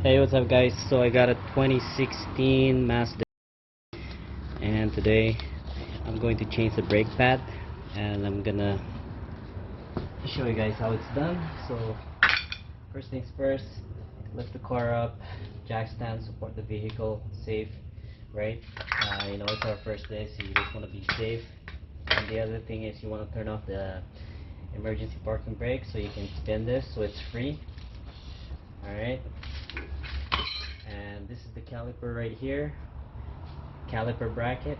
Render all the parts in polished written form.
Hey, what's up guys? So I got a 2016 Mazda, and today I'm going to change the brake pad, and I'm gonna show you guys how it's done. So first things first, lift the car up, jack stand, support the vehicle, safe, right? You know, it's our first day, so you just want to be safe. And the other thing is you want to turn off the emergency parking brake so you can spin this so it's free. Alright, and this is the caliper right here, caliper bracket.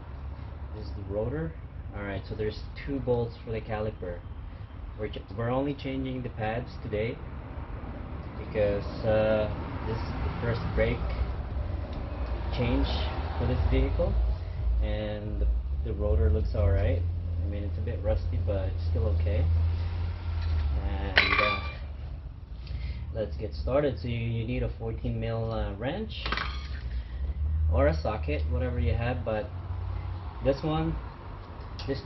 This is the rotor. Alright, so there's two bolts for the caliper. We're only changing the pads today because this is the first brake change for this vehicle, and the rotor looks alright. I mean, it's a bit rusty, but it's still okay. And let's get started. So you need a 14 mil wrench or a socket, whatever you have, but this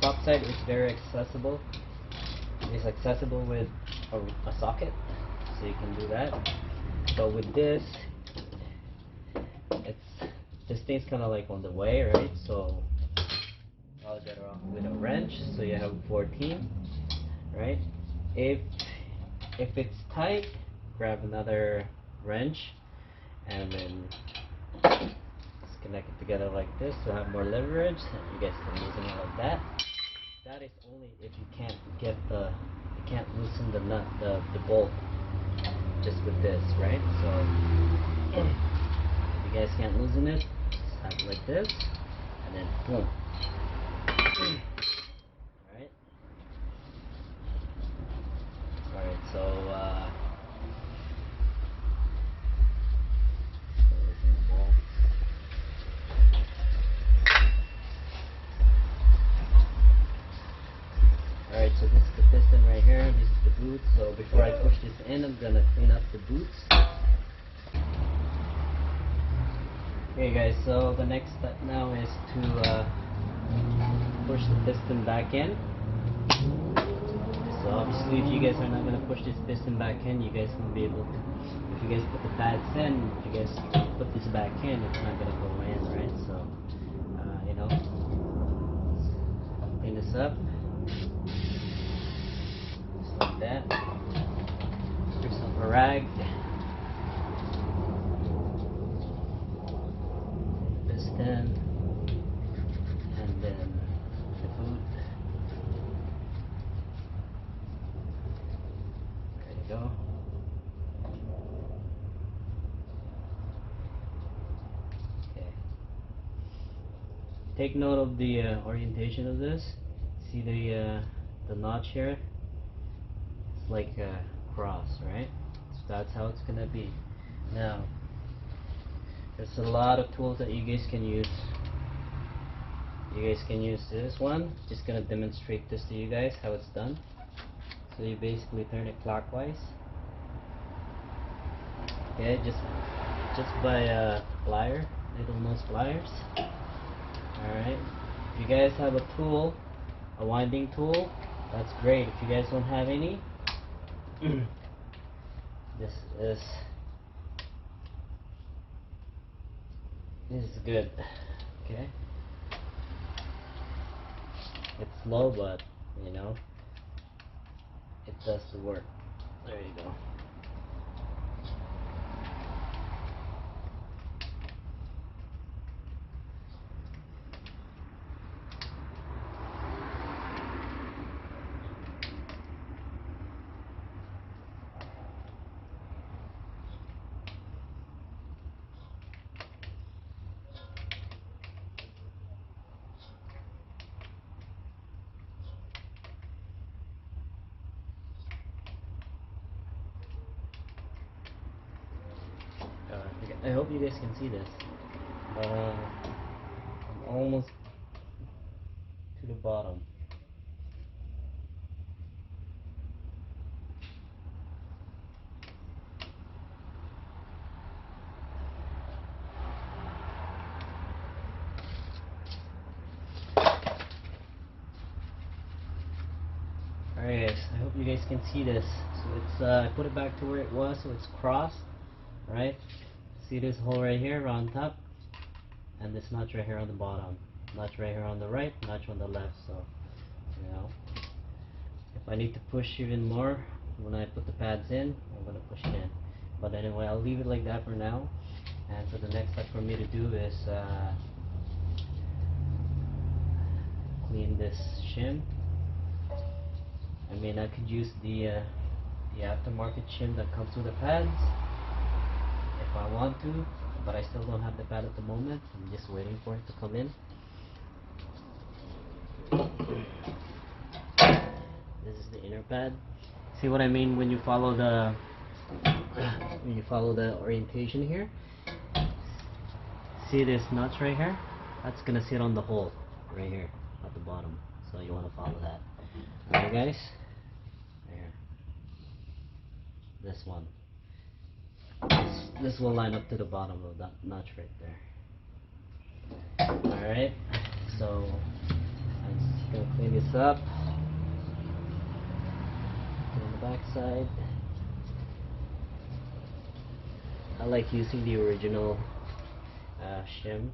top side is very accessible. It's accessible with a socket, so you can do that. But with this thing's kind of like on the way, right? So I'll get it off with a wrench, so you have 14, right? If it's tight, grab another wrench and then just connect it together like this to have more leverage, and you guys can loosen it like that. That is only if you can't loosen the nut, the bolt, just with this, right? So if you guys can't loosen it, just have it like this, and then boom. Alright, so Alright, so this is the piston right here, this is the boot. So before I push this in, I'm gonna clean up the boots. Okay guys, so the next step now is to push the piston back in. So obviously if you guys are not gonna push this piston back in, you guys won't be able to, if you guys put the pads in, if you guys put this back in, it's not gonna go in, right? So you know, clean this up. Just like that. Get yourself a rag. Piston. And then the boot. There you go. Okay. Take note of the orientation of this. See the notch here? It's like a cross, right? So that's how it's gonna be. Now, there's a lot of tools that you guys can use. You guys can use this one. Just gonna demonstrate this to you guys how it's done. So you basically turn it clockwise. Okay, just by plier, little nose pliers. Alright. If you guys have a tool, a winding tool, that's great. If you guys don't have any, this is good. Okay. It's slow, but you know, it does the work. There you go. I hope you guys can see this. I'm almost to the bottom. Alright guys, I hope you guys can see this. So it's I put it back to where it was, so it's crossed, right? See this hole right here on top, and this notch right here on the bottom, notch right here on the right, notch on the left. So, you know, if I need to push even more when I put the pads in, I'm gonna push it in. But anyway, I'll leave it like that for now. And so the next step for me to do is clean this shim. I mean, I could use the aftermarket shim that comes with the pads if I want to, but I still don't have the pad at the moment. I'm just waiting for it to come in. This is the inner pad. See what I mean when you follow the orientation here? See this notch right here? That's gonna sit on the hole right here at the bottom. So you want to follow that. Alright guys? Right here. This one. This will line up to the bottom of that notch right there. Alright, so I'm just gonna clean this up. On the back side. I like using the original shim.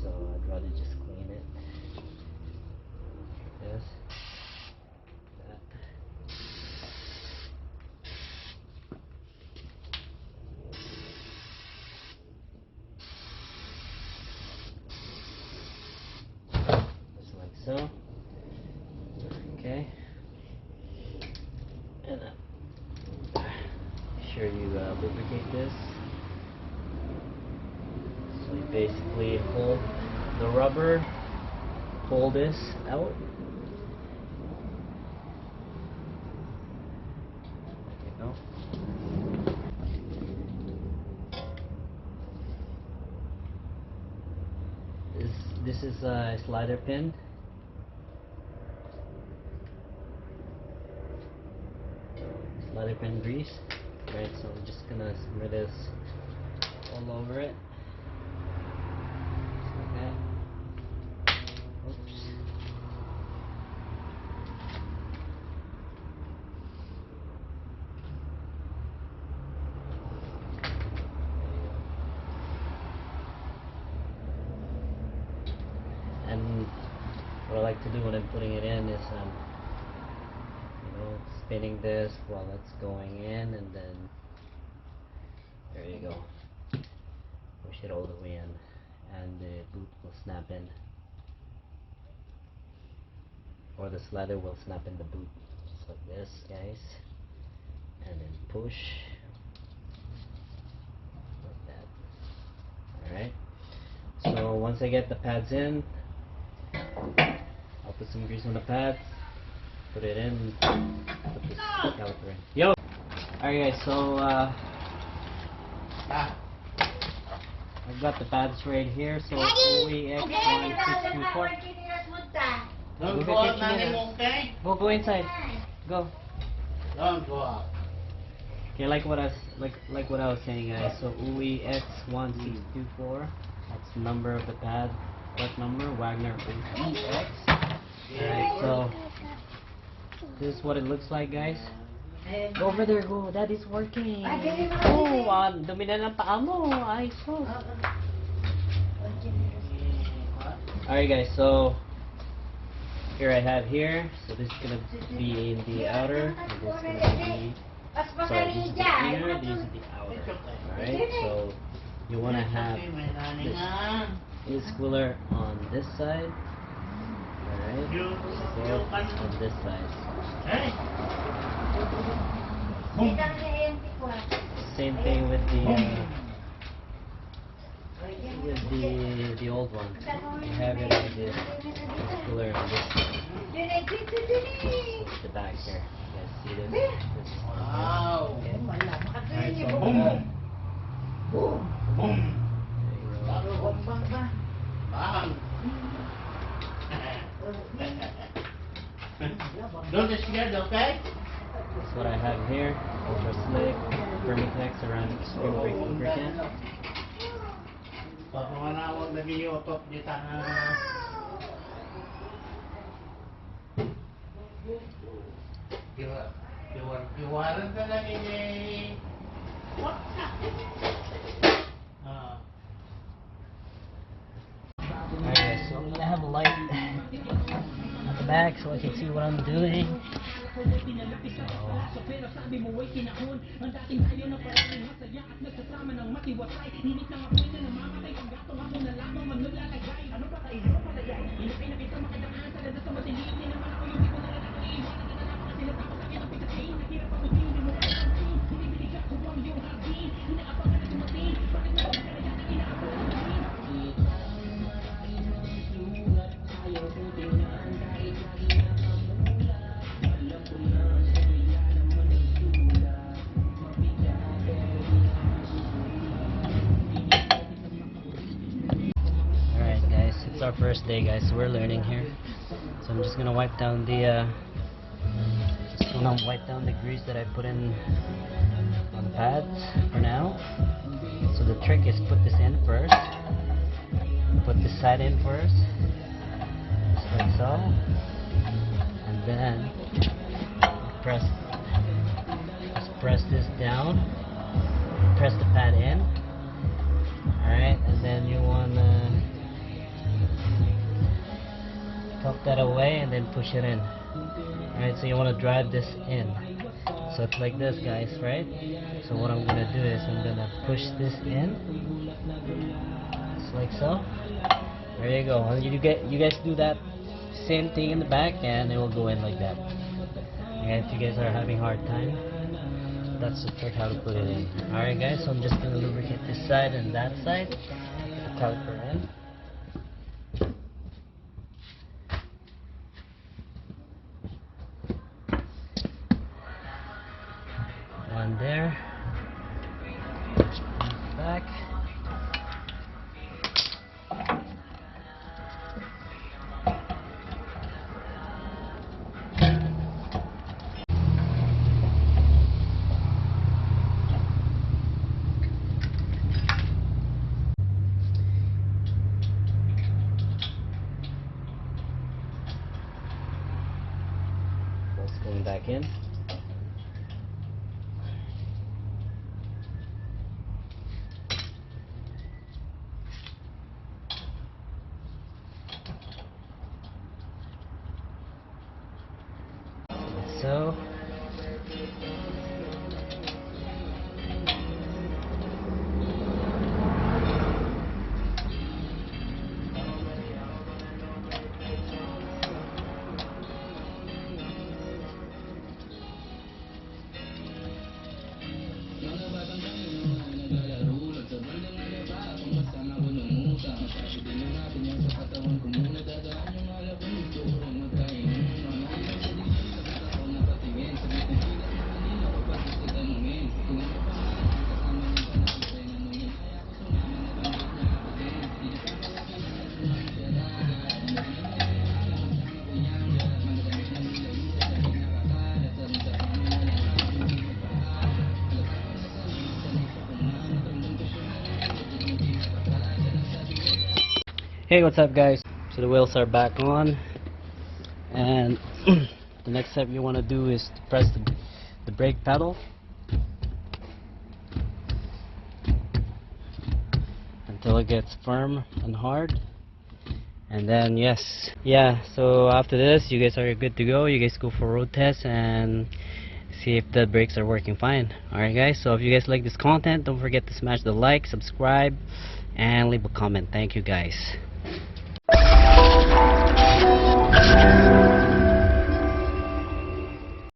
So I'd rather just clean it. Like this. That. Just like so. Okay. And make sure you lubricate this. So you basically hold the rubber, pull this out. There you go. This is a slider pin. Slider pin grease. Right, so I'm just gonna smear this all over it. Just like that. Oops. And what I like to do when I'm putting it in is you know, spinning this while it's going in, and then there you go. Push it all the way in, and the boot will snap in, or the slider will snap in the boot, just like this, guys. And then push like that. Alright, so once I get the pads in, I'll put some grease on the pads, put it in, put this caliper in. Yo! Alright guys, so I've got the pads right here, so OEX1624. Don't go out, Nanny, okay? Go inside. Go. Don't go out. Okay, like what I was saying, guys. So OEX1624. That's the number of the pad. What number? Wagner OEX. Alright, so this is what it looks like, guys. Go over there, go. That is working. Oh, dumi na ng paa mo. Ay, so. Alright, guys. So here I have here. So this is gonna be in the outer. And this is gonna be. Sorry, this is the inner. This is the outer. Alright. So you wanna have this cooler on this side. Alright. On this side. Same thing with the old one. You have it on this cooler on this side. It's the back here. You guys see this? Wow. Okay. Alright, so Don't get scared, okay? that's what I have here. Ultra Slick, Vermitex Ceramic Screen Brake Lubricant. Papanganawag lagi yung otot dito na. Iwaran ka lang eh. What? Alright guys, so I'm gonna have a light at the back so I can see what I'm doing. Alright guys, it's our first day guys, so we're learning here. So I'm just gonna wipe down the grease that I put in on the pads for now. So the trick is put this in first. Put this side in first. Just like so. And then just press this down. Press the pad in. Alright, and then you wanna tuck that away and then push it in. Alright, so you wanna drive this in. So it's like this guys, right? So what I'm gonna do is I'm gonna push this in. Just like so. There you go. And you guys do that same thing in the back and it will go in like that. And if you guys are having a hard time, that's the trick how to put it in. Alright guys, so I'm just gonna lubricate this side and that side. Put the caliper in. One there. Back. That's going back in. So hey, what's up guys? So the wheels are back on, and the next step you want to do is to press the brake pedal until it gets firm and hard, and then so after this you guys are good to go. You guys go for road test and see if the brakes are working fine. Alright guys, so if you guys like this content, don't forget to smash the like, subscribe, and leave a comment. Thank you guys.